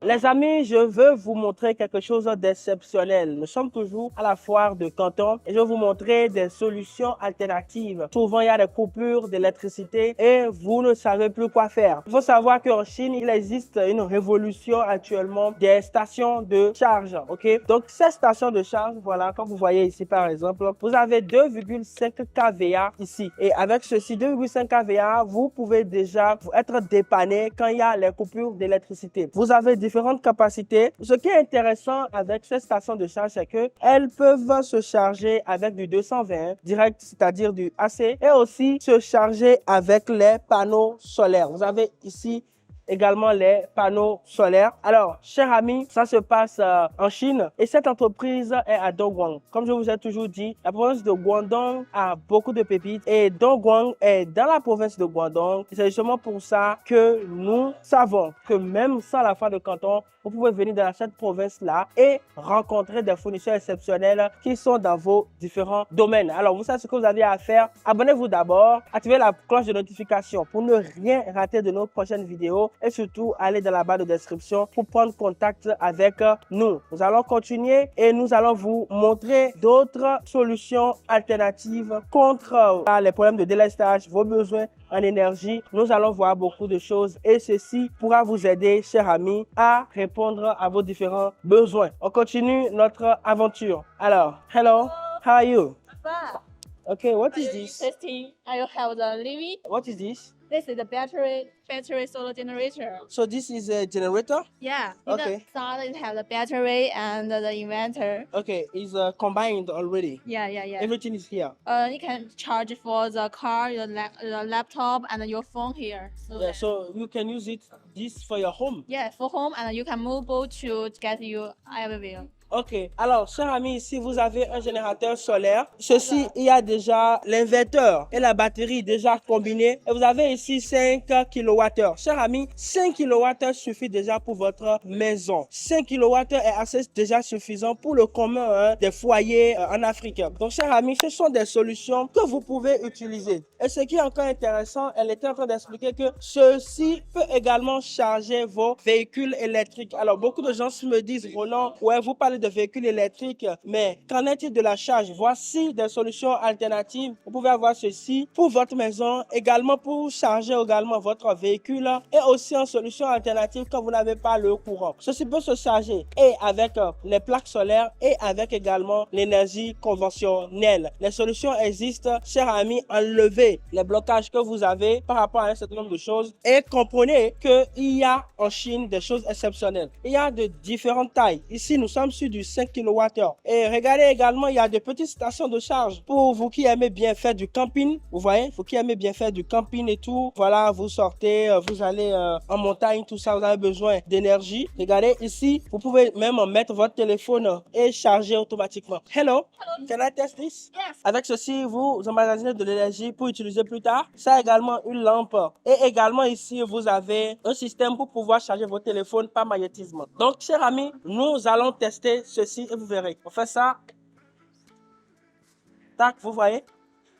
Les amis, je veux vous montrer quelque chose d'exceptionnel. Nous sommes toujours à la foire de Canton et je vais vous montrer des solutions alternatives. Souvent, il y a des coupures d'électricité et vous ne savez plus quoi faire. Il faut savoir qu'en Chine, il existe une révolution actuellement des stations de charge. Ok, donc ces stations de charge, voilà, comme vous voyez ici par exemple, vous avez 2,5 kVA ici. Et avec ceci, 2,5 kVA, vous pouvez déjà être dépanné quand il y a les coupures d'électricité. Vous avez différentes capacités. Ce qui est intéressant avec ces stations de charge, c'est qu'elles peuvent se charger avec du 220 direct, c'est-à-dire du AC, et aussi se charger avec les panneaux solaires. Vous avez ici également les panneaux solaires. Alors, chers amis, ça se passe en Chine et cette entreprise est à Dongguan. Comme je vous ai toujours dit, la province de Guangdong a beaucoup de pépites et Dongguan est dans la province de Guangdong. C'est justement pour ça que nous savons que même sans la fin de canton, vous pouvez venir dans cette province-là et rencontrer des fournisseurs exceptionnels qui sont dans vos différents domaines. Alors, vous savez ce que vous avez à faire. Abonnez-vous d'abord, activez la cloche de notification pour ne rien rater de nos prochaines vidéos et surtout allez dans la barre de description pour prendre contact avec nous. Nous allons continuer et nous allons vous montrer d'autres solutions alternatives contre les problèmes de délestage, vos besoins en énergie. Nous allons voir beaucoup de choses et ceci pourra vous aider, chers amis, à répondre à vos différents besoins. On continue notre aventure. Alors, hello, how are you? Wow. Okay, what is this? Testing. I have the living. What is this? This is the battery solar generator. So this is a generator? Yeah. Okay. Inside it have the battery and the inverter. Okay, it's combined already. Yeah. Everything is here. You can charge for the car, your laptop, and your phone here. Yeah, so you can use this for your home. Yeah, for home, and you can move to get you everywhere. Ok, alors, chers amis, ici, vous avez un générateur solaire. Ceci, il y a déjà l'inverteur et la batterie déjà combinés. Et vous avez ici 5 kWh. Chers amis, 5 kWh suffit déjà pour votre maison. 5 kWh est assez déjà suffisant pour le commun des foyers en Afrique. Donc, chers amis, ce sont des solutions que vous pouvez utiliser. Et ce qui est encore intéressant, elle était en train d'expliquer que ceci peut également charger vos véhicules électriques. Alors, beaucoup de gens me disent, Roland, ouais, vous parlez de véhicules électriques, mais qu'en est-il de la charge? Voici des solutions alternatives. Vous pouvez avoir ceci pour votre maison, également pour charger également votre véhicule et aussi en solution alternative quand vous n'avez pas le courant. Ceci peut se charger et avec les plaques solaires et avec également l'énergie conventionnelle. Les solutions existent, chers amis. Enlevez les blocages que vous avez par rapport à un certain nombre de choses et comprenez qu'il y a en Chine des choses exceptionnelles. Il y a de différentes tailles. Ici, nous sommes sur du 5 kWh. Et regardez également, il y a des petites stations de charge pour vous qui aimez bien faire du camping. Vous voyez, vous qui aimez bien faire du camping et tout. Voilà, vous sortez, vous allez en montagne, tout ça, vous avez besoin d'énergie. Regardez ici, vous pouvez même mettre votre téléphone et charger automatiquement. Hello, can I test this? Yes. Avec ceci, vous emmagasinez de l'énergie pour utiliser plus tard. Ça a également une lampe. Et également ici, vous avez un système pour pouvoir charger votre téléphone par magnétisme. Donc, chers amis, nous allons tester ceci et vous verrez. On fait ça. Tac, vous voyez.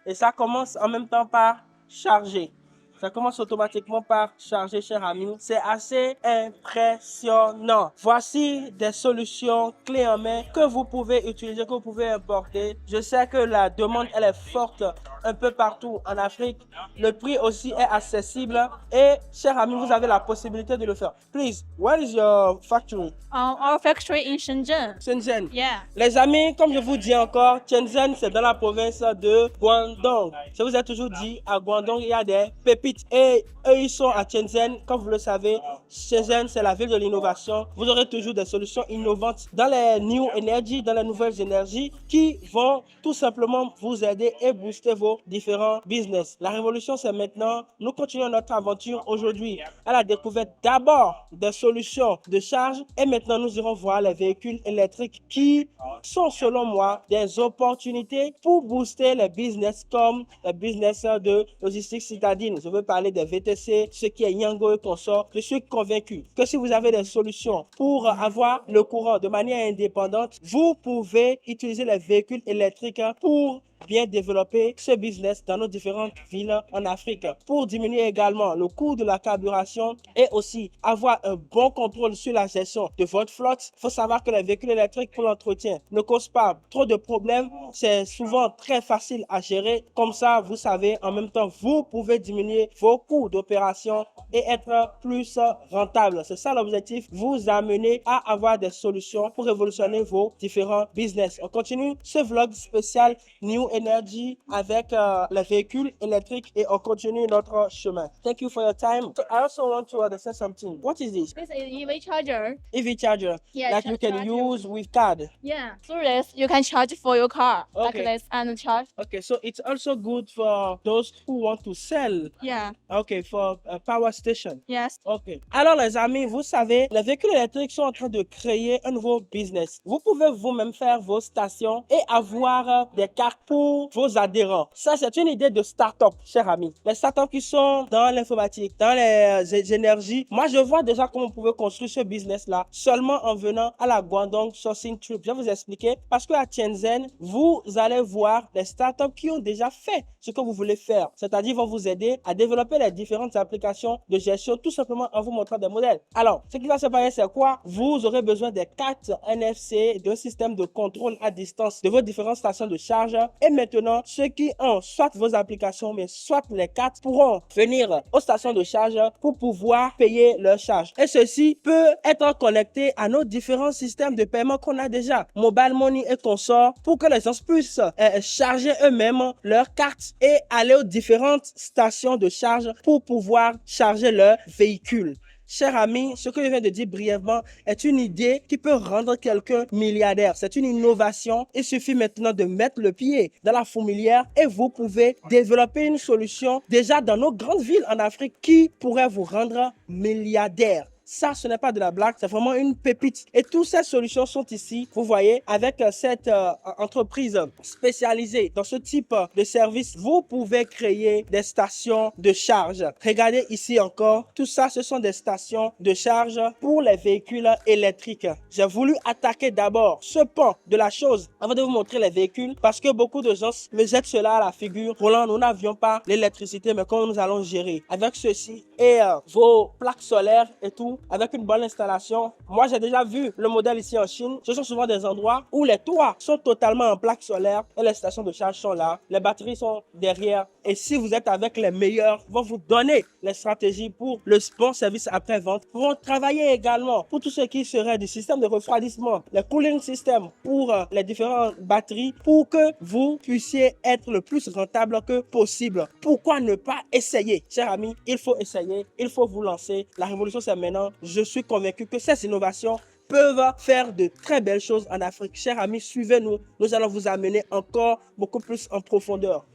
Et ça commence en même temps par charger. Ça commence automatiquement par charger, chers amis. C'est assez impressionnant. Voici des solutions clés en main que vous pouvez utiliser, que vous pouvez importer. Je sais que la demande, elle est forte un peu partout en Afrique. Le prix aussi est accessible. Et, chers amis, vous avez la possibilité de le faire. Please, where is your factory? Our factory in Shenzhen. Shenzhen. Yeah. Les amis, comme je vous dis encore, Shenzhen, c'est dans la province de Guangdong. Je vous ai toujours dit, à Guangdong, il y a des pépites. Et eux, ils sont à Shenzhen. Comme vous le savez, Shenzhen, c'est la ville de l'innovation. Vous aurez toujours des solutions innovantes dans les new energy, dans les nouvelles énergies qui vont tout simplement vous aider et booster vos différents business. La révolution, c'est maintenant. Nous continuons notre aventure aujourd'hui à la découverte d'abord des solutions de charge et maintenant nous irons voir les véhicules électriques qui sont selon moi des opportunités pour booster les business comme les business de logistique citadine. Je veux parler des VTC, ce qui est Yango et consorts. Je suis convaincu que si vous avez des solutions pour avoir le courant de manière indépendante, vous pouvez utiliser les véhicules électriques pour bien développer ce business dans nos différentes villes en Afrique pour diminuer également le coût de la carburation et aussi avoir un bon contrôle sur la gestion de votre flotte. Il faut savoir que les véhicules électriques pour l'entretien ne causent pas trop de problèmes. C'est souvent très facile à gérer. Comme ça, vous savez, en même temps, vous pouvez diminuer vos coûts d'opération et être plus rentable. C'est ça l'objectif, vous amener à avoir des solutions pour révolutionner vos différents business. On continue ce vlog spécial New Energy avec les véhicules électriques et on continue notre chemin. Thank you for your time. So I also want to understand something. What is this? This is EV charger. EV charger, Yeah, like you can charger. use with card. Yeah. Through this, you can charge for your car like Okay. this and charge. Okay, so it's also good for those who want to sell. Yeah. Okay, for a power station. Yes. Ok. Alors les amis, vous savez, les véhicules électriques sont en train de créer un nouveau business. Vous pouvez vous-même faire vos stations et avoir des cartes pour vos adhérents. Ça, c'est une idée de start-up, chers amis. Les start-up qui sont dans l'informatique, dans les énergies. Moi, je vois déjà comment on pouvait construire ce business-là seulement en venant à la Guangdong Sourcing Trip. Je vais vous expliquer parce qu'à Shenzhen, vous allez voir des start-up qui ont déjà fait ce que vous voulez faire. C'est-à-dire, ils vont vous aider à développer les différentes applications de gestion tout simplement en vous montrant des modèles. Alors, ce qui va se passer, c'est quoi? Vous aurez besoin des cartes NFC, d'un système de contrôle à distance de vos différentes stations de charge. Et maintenant, ceux qui ont soit vos applications, mais soit les cartes pourront venir aux stations de charge pour pouvoir payer leur charge. Et ceci peut être connecté à nos différents systèmes de paiement qu'on a déjà, Mobile Money et consorts, pour que les gens puissent charger eux-mêmes leurs cartes et aller aux différentes stations de charge pour pouvoir charger leur véhicule. Chers amis, ce que je viens de dire brièvement est une idée qui peut rendre quelqu'un milliardaire. C'est une innovation. Il suffit maintenant de mettre le pied dans la fourmilière et vous pouvez développer une solution déjà dans nos grandes villes en Afrique qui pourrait vous rendre milliardaire. Ça, ce n'est pas de la blague, c'est vraiment une pépite. Et toutes ces solutions sont ici, vous voyez, avec cette entreprise spécialisée dans ce type de service. Vous pouvez créer des stations de charge. Regardez ici encore, tout ça, ce sont des stations de charge pour les véhicules électriques. J'ai voulu attaquer d'abord ce pan de la chose avant de vous montrer les véhicules parce que beaucoup de gens me jettent cela à la figure. Roland, nous n'avions pas l'électricité, mais comment nous allons gérer avec ceci et vos plaques solaires et tout. Avec une bonne installation. Moi, j'ai déjà vu le modèle ici en Chine. Ce sont souvent des endroits où les toits sont totalement en plaques solaires et les stations de charge sont là. Les batteries sont derrière. Et si vous êtes avec les meilleurs, ils vont vous donner les stratégies pour le bon service après-vente. Ils vont travailler également pour tout ce qui serait du système de refroidissement, le cooling system pour les différentes batteries pour que vous puissiez être le plus rentable que possible. Pourquoi ne pas essayer? Chers amis, il faut essayer, il faut vous lancer. La révolution, c'est maintenant. Je suis convaincu que ces innovations peuvent faire de très belles choses en Afrique. Chers amis, suivez-nous. Nous allons vous amener encore beaucoup plus en profondeur.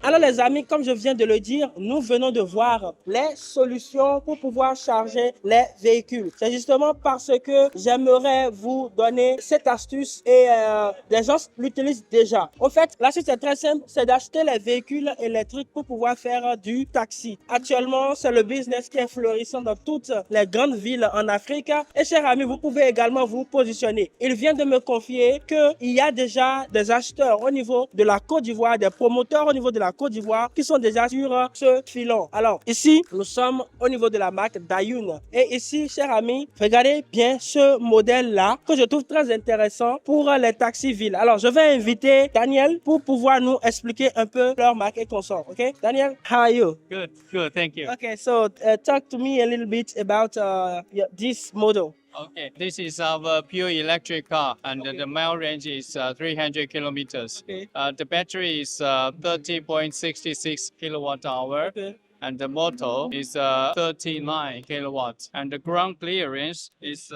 Alors les amis, comme je viens de le dire, nous venons de voir les solutions pour pouvoir charger les véhicules. C'est justement parce que j'aimerais vous donner cette astuce et des gens l'utilisent déjà. En fait, l'astuce est très simple, c'est d'acheter les véhicules électriques pour pouvoir faire du taxi. Actuellement, c'est le business qui est florissant dans toutes les grandes villes en Afrique. Et chers amis, vous pouvez également vous positionner. Il vient de me confier qu'il y a déjà des acheteurs au niveau de la Côte d'Ivoire, des promoteurs au niveau de la Côte d'Ivoire qui sont déjà sur ce filon. Alors ici, nous sommes au niveau de la marque Dayun. Et ici, chers amis, regardez bien ce modèle-là que je trouve très intéressant pour les taxis villes. Alors, je vais inviter Daniel pour pouvoir nous expliquer un peu leur marque et consort. OK? Daniel, how are you? Good, thank you. Okay, so talk to me a little bit about this model. Okay, this is our pure electric car, and the mile range is 300 kilometers. Okay. The battery is 30.66 kilowatt hour. Okay. And the motor is 39 kilowatts, and the ground clearance is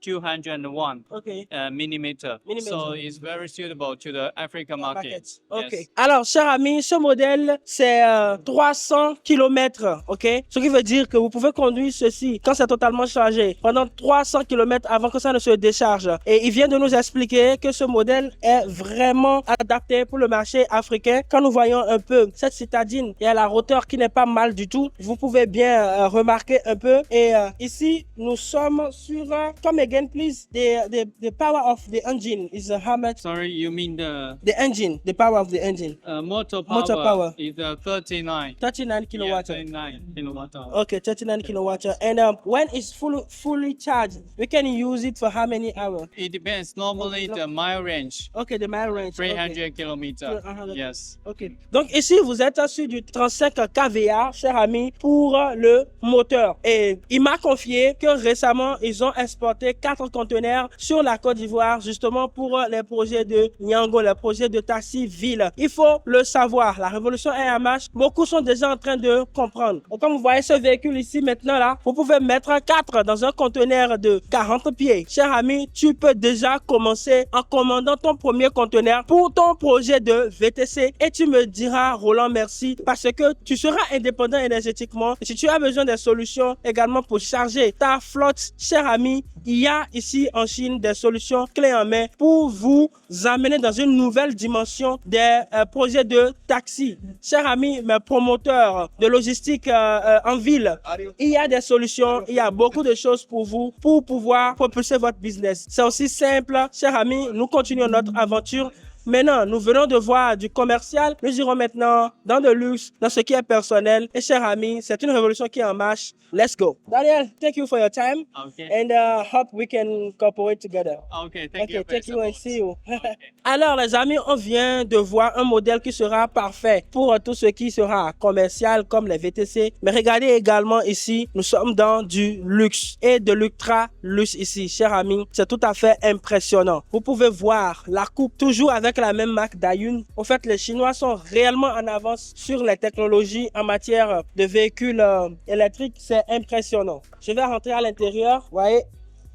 201 Okay. millimeter. So it's very suitable to the African market. Ok. Yes. Alors, chers amis, ce modèle, c'est 300 km. Ok. Ce qui veut dire que vous pouvez conduire ceci quand c'est totalement chargé pendant 300 km avant que ça ne se décharge. Et il vient de nous expliquer que ce modèle est vraiment adapté pour le marché africain. Quand nous voyons un peu cette citation citadine et à la roteur qui n'est pas mal du tout. Vous pouvez bien remarquer un peu. Et ici, nous sommes sur, come again please, the power of the engine is how much? Sorry, you mean The engine, the power of the engine. motor Motor power. is 39. 39 kilowatt. 39 kilowatt hour. Okay, 39 kilowatt. And when it's fully charged, we can use it for how many hours? It depends. Normally, the mile range, Okay, the mile range. 300 kilometer. 300. Yes. Ok. Donc ici, vous êtes sur du 35 kVA, cher ami, pour le moteur. Et il m'a confié que récemment, ils ont exporté 4 conteneurs sur la Côte d'Ivoire, justement pour les projets de Niango, les projets de taxi ville. Il faut le savoir, la révolution est en marche. Beaucoup sont déjà en train de comprendre. Et comme vous voyez ce véhicule ici maintenant là, vous pouvez mettre 4 dans un conteneur de 40 pieds. Cher ami, tu peux déjà commencer en commandant ton premier conteneur pour ton projet de VTC et tu me diras, Roland, merci, parce que tu seras indépendant énergétiquement. Et si tu as besoin des solutions également pour charger ta flotte, cher ami, il y a ici en Chine des solutions clés en main pour vous amener dans une nouvelle dimension des projets de taxi. Cher ami, mes promoteurs de logistique en ville, il y a des solutions, il y a beaucoup de choses pour vous pour pouvoir propulser votre business. C'est aussi simple, cher ami, nous continuons notre aventure. Maintenant, nous venons de voir du commercial. Nous irons maintenant dans le luxe, dans ce qui est personnel. Et chers amis, c'est une révolution qui est en marche. Let's go. Daniel, thank you for your time. Okay. And hope we can cooperate together. Okay. Thank you. Okay, for your thank you and support. see you. Okay. Alors les amis, on vient de voir un modèle qui sera parfait pour tout ce qui sera commercial comme les VTC. Mais regardez également ici, nous sommes dans du luxe et de l'ultra luxe ici, chers amis. C'est tout à fait impressionnant. Vous pouvez voir la coupe toujours avec la même marque Dayun. En fait, les Chinois sont réellement en avance sur les technologies en matière de véhicules électriques. C'est impressionnant. Je vais rentrer à l'intérieur. Vous voyez?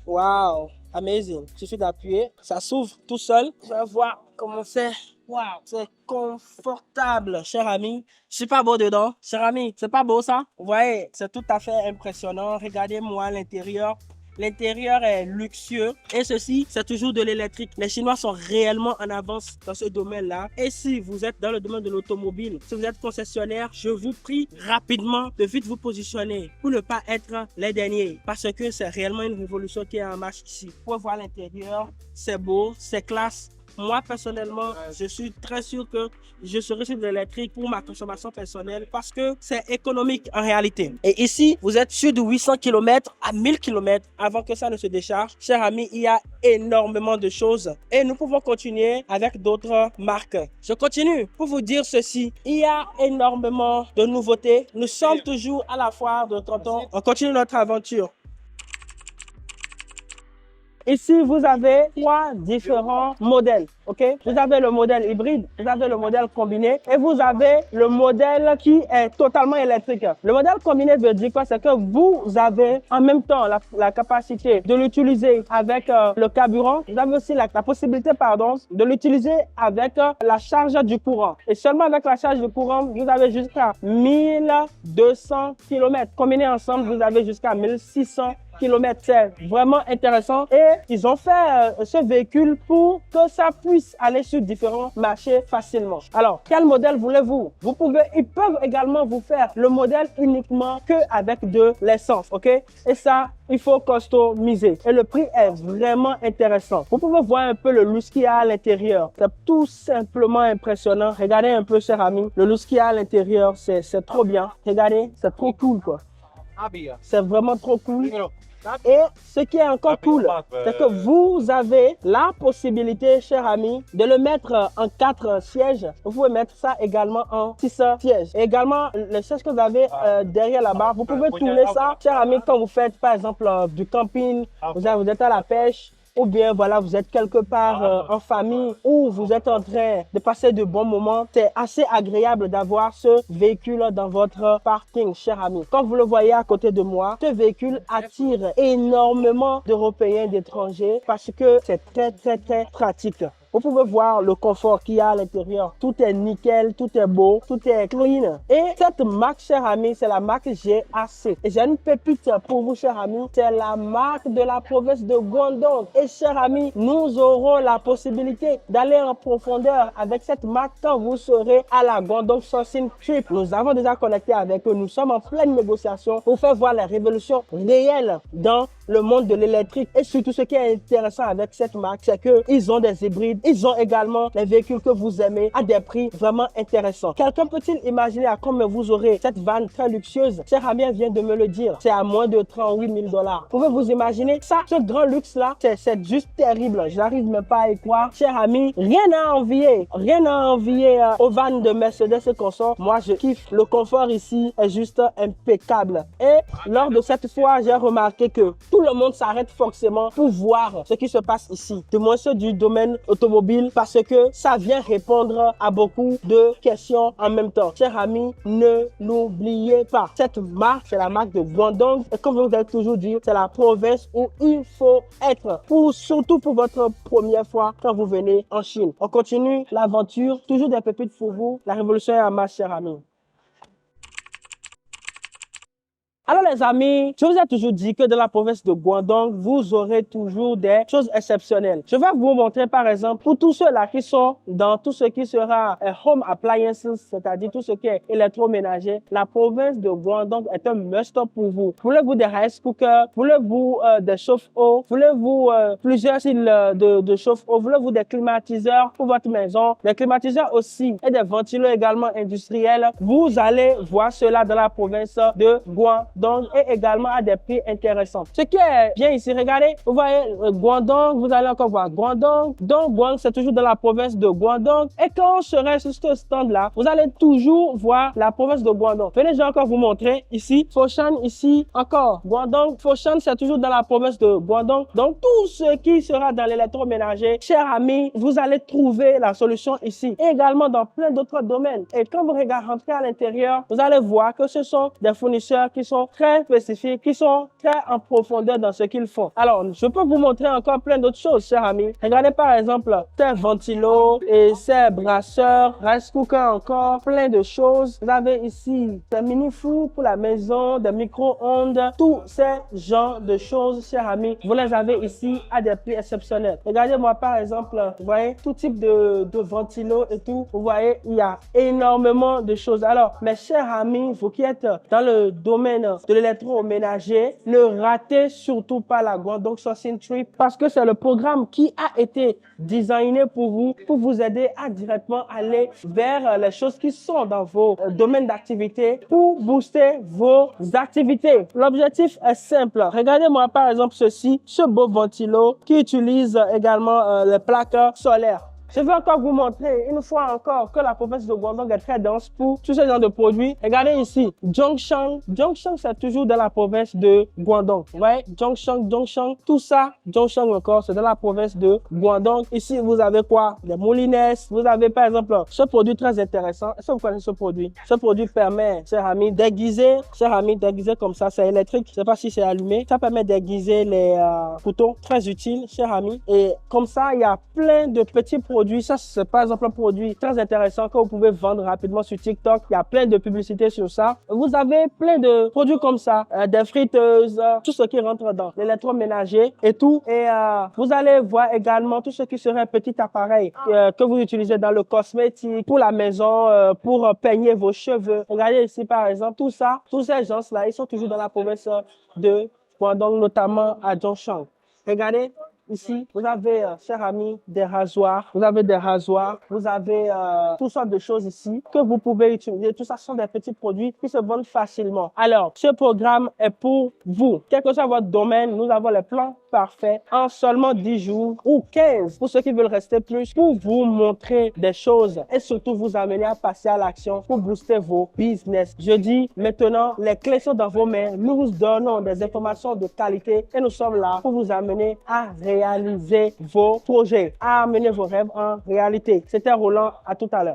Wow! Amazing. Il suffit d'appuyer. Ça s'ouvre tout seul. Vous allez voir comment c'est. Wow! C'est confortable, cher ami. Je suis pas beau dedans. Cher ami, c'est pas beau ça? Vous voyez? C'est tout à fait impressionnant. Regardez-moi l'intérieur. L'intérieur est luxueux et ceci, c'est toujours de l'électrique. Les Chinois sont réellement en avance dans ce domaine-là. Et si vous êtes dans le domaine de l'automobile, si vous êtes concessionnaire, je vous prie rapidement de vite vous positionner pour ne pas être les derniers. Parce que c'est réellement une révolution qui est en marche ici. Vous pouvez voir l'intérieur, c'est beau, c'est classe. Moi, personnellement, je suis très sûr que je serai sur de l'électrique pour ma consommation personnelle parce que c'est économique en réalité. Et ici, vous êtes sur de 800 km à 1000 km avant que ça ne se décharge. Chers amis, il y a énormément de choses et nous pouvons continuer avec d'autres marques. Je continue pour vous dire ceci. Il y a énormément de nouveautés. Nous sommes toujours à la foire de Canton. On continue notre aventure. Ici, vous avez 3 différents modèles, ok? Vous avez le modèle hybride, vous avez le modèle combiné et vous avez le modèle qui est totalement électrique. Le modèle combiné veut dire quoi? C'est que vous avez en même temps la capacité de l'utiliser avec le carburant. Vous avez aussi la possibilité, de l'utiliser avec la charge du courant. Et seulement avec la charge du courant, vous avez jusqu'à 1200 km. Combiné ensemble, vous avez jusqu'à 1600 km. C'est vraiment intéressant et ils ont fait ce véhicule pour que ça puisse aller sur différents marchés facilement. Alors, quel modèle voulez-vous? Ils peuvent également vous faire le modèle uniquement que avec de l'essence, ok? Et ça, il faut customiser. Et le prix est vraiment intéressant. Vous pouvez voir un peu le luxe qu'il y a à l'intérieur. C'est tout simplement impressionnant. Regardez un peu, cher ami. Le luxe qu'il y a à l'intérieur, c'est trop bien. Regardez, c'est trop cool, quoi. C'est vraiment trop cool. Et ce qui est encore cool, c'est que vous avez la possibilité, cher ami, de le mettre en 4 sièges. Vous pouvez mettre ça également en 6 sièges. Et également, le siège que vous avez derrière là-bas, vous pouvez tourner ça, cher ami, quand vous faites par exemple du camping, vous êtes à la pêche, ou bien voilà, vous êtes quelque part en famille ou vous êtes en train de passer de bons moments. C'est assez agréable d'avoir ce véhicule dans votre parking, cher ami. Comme vous le voyez à côté de moi, ce véhicule attire énormément d'Européens, d'étrangers parce que c'est très pratique. Vous pouvez voir le confort qu'il y a à l'intérieur. Tout est nickel, tout est beau, tout est clean. Et cette marque, chers amis, c'est la marque GAC. Et j'ai une pépite pour vous, chers amis. C'est la marque de la province de Guangdong. Et chers amis, nous aurons la possibilité d'aller en profondeur avec cette marque quand vous serez à la Guangdong Sourcing Trip. Nous avons déjà connecté avec eux. Nous sommes en pleine négociation pour faire voir la révolution réelle dans le monde de l'électrique. Et surtout, ce qui est intéressant avec cette marque, c'est qu'ils ont des hybrides. Ils ont également les véhicules que vous aimez à des prix vraiment intéressants. Quelqu'un peut-il imaginer à combien vous aurez cette vanne très luxueuse? Cher ami vient de me le dire. C'est à moins de 38 000 $. Pouvez-vous imaginer ça? Ce grand luxe-là, c'est juste terrible. Je n'arrive même pas à y croire. Cher ami, rien à envier. Rien à envier aux vannes de Mercedes et consorts. Moi, je kiffe. Le confort ici est juste impeccable. Et lors de cette fois, j'ai remarqué que tout le monde s'arrête forcément pour voir ce qui se passe ici. Du moins ceux du domaine automobile, parce que ça vient répondre à beaucoup de questions en même temps. Chers amis, ne l'oubliez pas. Cette marque, c'est la marque de Guangdong. Et comme je vous ai toujours dit, c'est la province où il faut être. Surtout pour votre première fois quand vous venez en Chine. On continue l'aventure. Toujours des pépites pour vous. La révolution est en marche, chers amis. Alors les amis, je vous ai toujours dit que dans la province de Guangdong, vous aurez toujours des choses exceptionnelles. Je vais vous montrer par exemple, pour tous ceux-là qui sont dans tout ce qui sera home appliances, c'est-à-dire tout ce qui est électroménager, la province de Guangdong est un must pour vous. Voulez-vous des rice cookers, voulez-vous des chauffe-eau, voulez-vous plusieurs styles de chauffe-eau, voulez-vous des climatiseurs pour votre maison, des climatiseurs aussi et des ventilos également industriels. Vous allez voir cela dans la province de Guangdong. Et également à des prix intéressants. Ce qui est bien ici, regardez, vous voyez Guangdong, vous allez encore voir Guangdong. Donc, Guangdong, c'est toujours dans la province de Guangdong. Et quand on serait sur ce stand-là, vous allez toujours voir la province de Guangdong. Venez, je vais encore vous montrer ici, Foshan, ici, encore Guangdong. Foshan, c'est toujours dans la province de Guangdong. Donc, tout ce qui sera dans l'électroménager, chers amis, vous allez trouver la solution ici. Et également dans plein d'autres domaines. Et quand vous rentrez à l'intérieur, vous allez voir que ce sont des fournisseurs qui sont très spécifiques, qui sont très en profondeur dans ce qu'ils font. Alors, je peux vous montrer encore plein d'autres choses, chers amis. Regardez par exemple ces ventilos et ces brasseurs, rice cooker encore, plein de choses. Vous avez ici des mini-fours pour la maison, des micro-ondes, tous ces genres de choses, chers amis. Vous les avez ici à des prix exceptionnels. Regardez-moi par exemple, vous voyez, tout type de ventilos et tout. Vous voyez, il y a énormément de choses. Alors, mes chers amis, vous qui êtes dans le domaine de l'électroménager, ne ratez surtout pas la Guangdong Sourcing Trip parce que c'est le programme qui a été designé pour vous aider à directement aller vers les choses qui sont dans vos domaines d'activité pour booster vos activités. L'objectif est simple. Regardez-moi par exemple ceci, ce beau ventilo qui utilise également les plaques solaires. Je vais encore vous montrer une fois encore que la province de Guangdong est très dense pour tous ces genres de produits. Regardez ici, Zhongshan. Zhongshan, c'est toujours dans la province de Guangdong. Vous voyez, Zhongshan, tout ça, Zhongshan encore, c'est dans la province de Guangdong. Ici, vous avez quoi? Des moulines. Vous avez par exemple ce produit très intéressant. Est-ce que vous connaissez ce produit? Ce produit permet, chers amis, d'aiguiser comme ça, c'est électrique. Je ne sais pas si c'est allumé. Ça permet d'aiguiser les couteaux. Très utile, chers amis. Et comme ça, il y a plein de petits produits. Ça, c'est par exemple un produit très intéressant que vous pouvez vendre rapidement sur TikTok. Il y a plein de publicités sur ça. Vous avez plein de produits comme ça, des friteuses, tout ce qui rentre dans l'électroménager et tout. Et vous allez voir également tout ce qui serait un petit appareil que vous utilisez dans le cosmétique, pour la maison, pour peigner vos cheveux. Regardez ici par exemple, tout ça, tous ces gens-là, ils sont toujours dans la province de Guangdong, notamment à Zhongshan. Regardez. Ici, vous avez, chers amis, des rasoirs. Vous avez toutes sortes de choses ici que vous pouvez utiliser. Tout ça sont des petits produits qui se vendent facilement. Alors, ce programme est pour vous. Quel que soit votre domaine, nous avons les plans parfaits en seulement 10 jours ou 15 pour ceux qui veulent rester plus, pour vous montrer des choses et surtout vous amener à passer à l'action pour booster vos business. Je dis maintenant, les clés sont dans vos mains. Nous vous donnons des informations de qualité et nous sommes là pour vous amener à réaliser vos projets, à amener vos rêves en réalité. C'était Roland, à tout à l'heure.